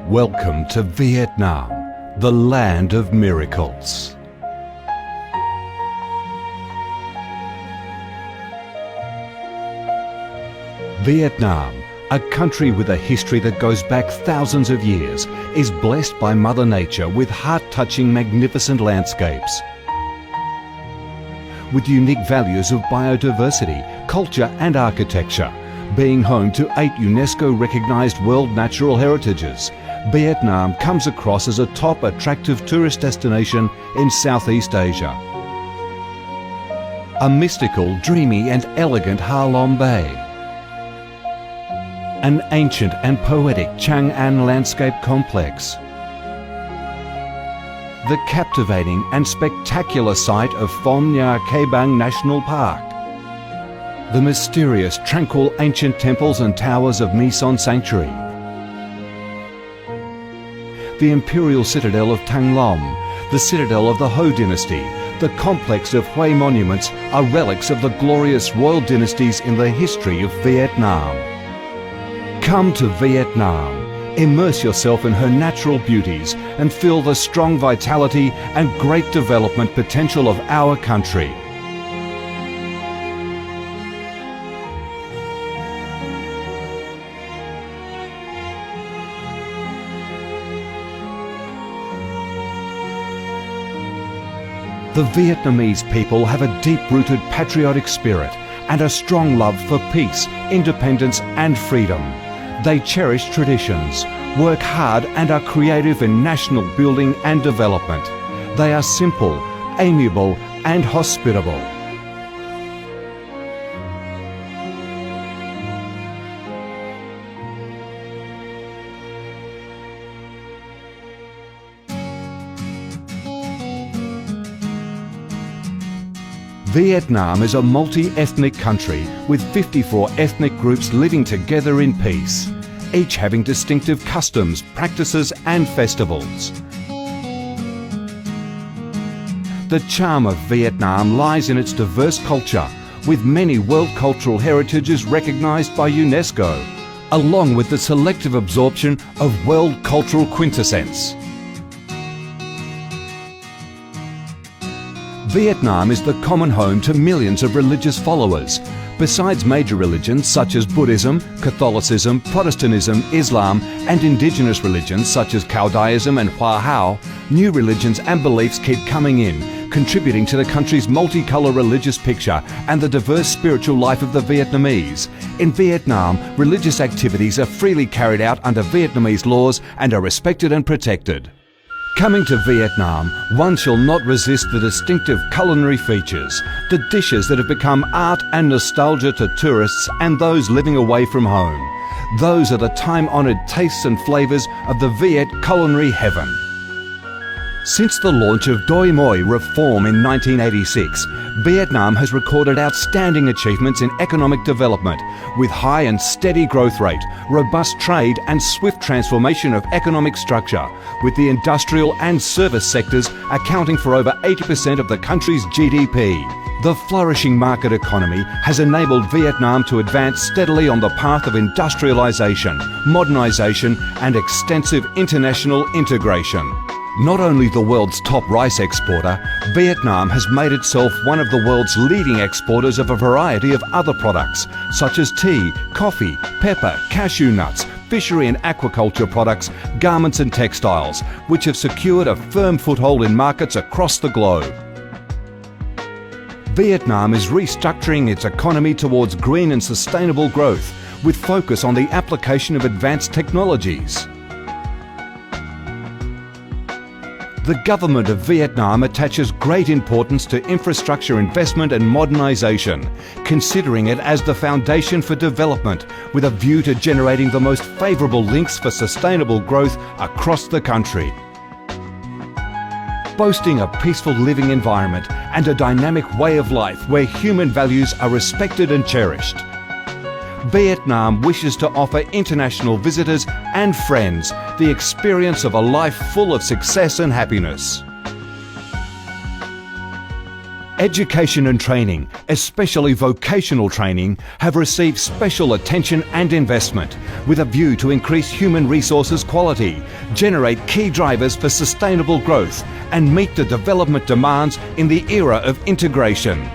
Welcome to Vietnam, the land of miracles. Vietnam, a country with a history that goes back thousands of years, is blessed by Mother Nature with heart-touching, magnificent landscapes. With unique values of biodiversity, culture and architecture, being home to 8 UNESCO-recognised World Natural Heritages, Vietnam comes across as a top attractive tourist destination in Southeast Asia. A mystical, dreamy and elegant Ha Long Bay. An ancient and poetic Chang An landscape complex. The captivating and spectacular site of Phom Nha Ke Bang National Park. The mysterious, tranquil ancient temples and towers of My Son Sanctuary. The Imperial Citadel of Thang Long, the citadel of the Ho dynasty, the complex of Hue monuments are relics of the glorious royal dynasties in the history of Vietnam. Come to Vietnam, immerse yourself in her natural beauties and feel the strong vitality and great development potential of our country. The Vietnamese people have a deep-rooted patriotic spirit and a strong love for peace, independence and freedom. They cherish traditions, work hard and are creative in national building and development. They are simple, amiable and hospitable. Vietnam is a multi-ethnic country with 54 ethnic groups living together in peace, each having distinctive customs, practices and festivals. The charm of Vietnam lies in its diverse culture, with many world cultural heritages recognised by UNESCO, along with the selective absorption of world cultural quintessence. Vietnam is the common home to millions of religious followers. Besides major religions such as Buddhism, Catholicism, Protestantism, Islam and indigenous religions such as Caodaism and Hoa Hao, new religions and beliefs keep coming in, contributing to the country's multicolour religious picture and the diverse spiritual life of the Vietnamese. In Vietnam, religious activities are freely carried out under Vietnamese laws and are respected and protected. Coming to Vietnam, one shall not resist the distinctive culinary features, the dishes that have become art and nostalgia to tourists and those living away from home. Those are the time-honoured tastes and flavours of the Viet culinary heaven. Since the launch of Doi Moi reform in 1986, Vietnam has recorded outstanding achievements in economic development, with high and steady growth rate, robust trade and swift transformation of economic structure, with the industrial and service sectors accounting for over 80% of the country's GDP. The flourishing market economy has enabled Vietnam to advance steadily on the path of industrialisation, modernisation and extensive international integration. Not only the world's top rice exporter, Vietnam has made itself one of the world's leading exporters of a variety of other products, such as tea, coffee, pepper, cashew nuts, fishery and aquaculture products, garments and textiles, which have secured a firm foothold in markets across the globe. Vietnam is restructuring its economy towards green and sustainable growth, with focus on the application of advanced technologies. The government of Vietnam attaches great importance to infrastructure investment and modernisation, considering it as the foundation for development, with a view to generating the most favourable links for sustainable growth across the country. Boasting a peaceful living environment and a dynamic way of life where human values are respected and cherished, Vietnam wishes to offer international visitors and friends the experience of a life full of success and happiness. Education and training, especially vocational training, have received special attention and investment, with a view to increase human resources quality, generate key drivers for sustainable growth, and meet the development demands in the era of integration.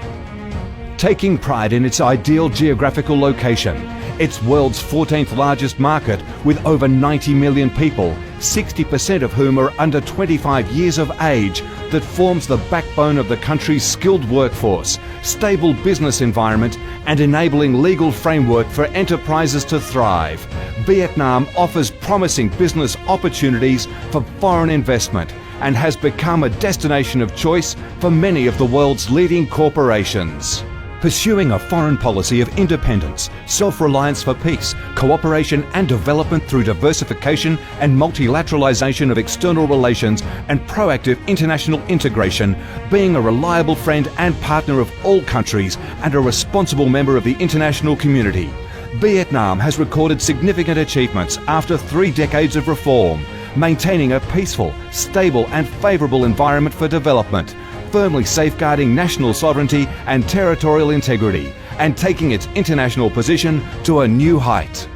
Taking pride in its ideal geographical location, its world's 14th largest market with over 90 million people, 60% of whom are under 25 years of age, that forms the backbone of the country's skilled workforce, stable business environment, and enabling legal framework for enterprises to thrive, Vietnam offers promising business opportunities for foreign investment and has become a destination of choice for many of the world's leading corporations. Pursuing a foreign policy of independence, self-reliance for peace, cooperation and development through diversification and multilateralization of external relations and proactive international integration, being a reliable friend and partner of all countries and a responsible member of the international community. Vietnam has recorded significant achievements after 3 decades of reform, maintaining a peaceful, stable and favourable environment for development, firmly safeguarding national sovereignty and territorial integrity, and taking its international position to a new height.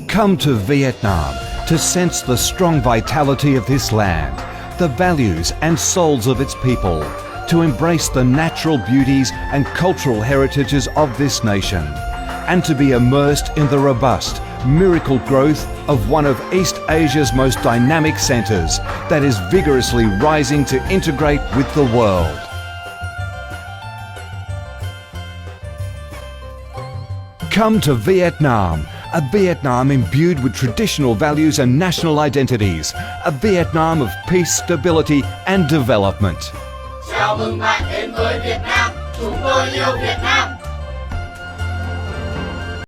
Come to Vietnam to sense the strong vitality of this land, the values and souls of its people, to embrace the natural beauties and cultural heritages of this nation, and to be immersed in the robust, miracle growth of one of East Asia's most dynamic centres that is vigorously rising to integrate with the world. Come to Vietnam, a Vietnam imbued with traditional values and national identities, a Vietnam of peace, stability and development. Chào mừng bạn đến với Việt Nam, chúng tôi yêu Việt Nam.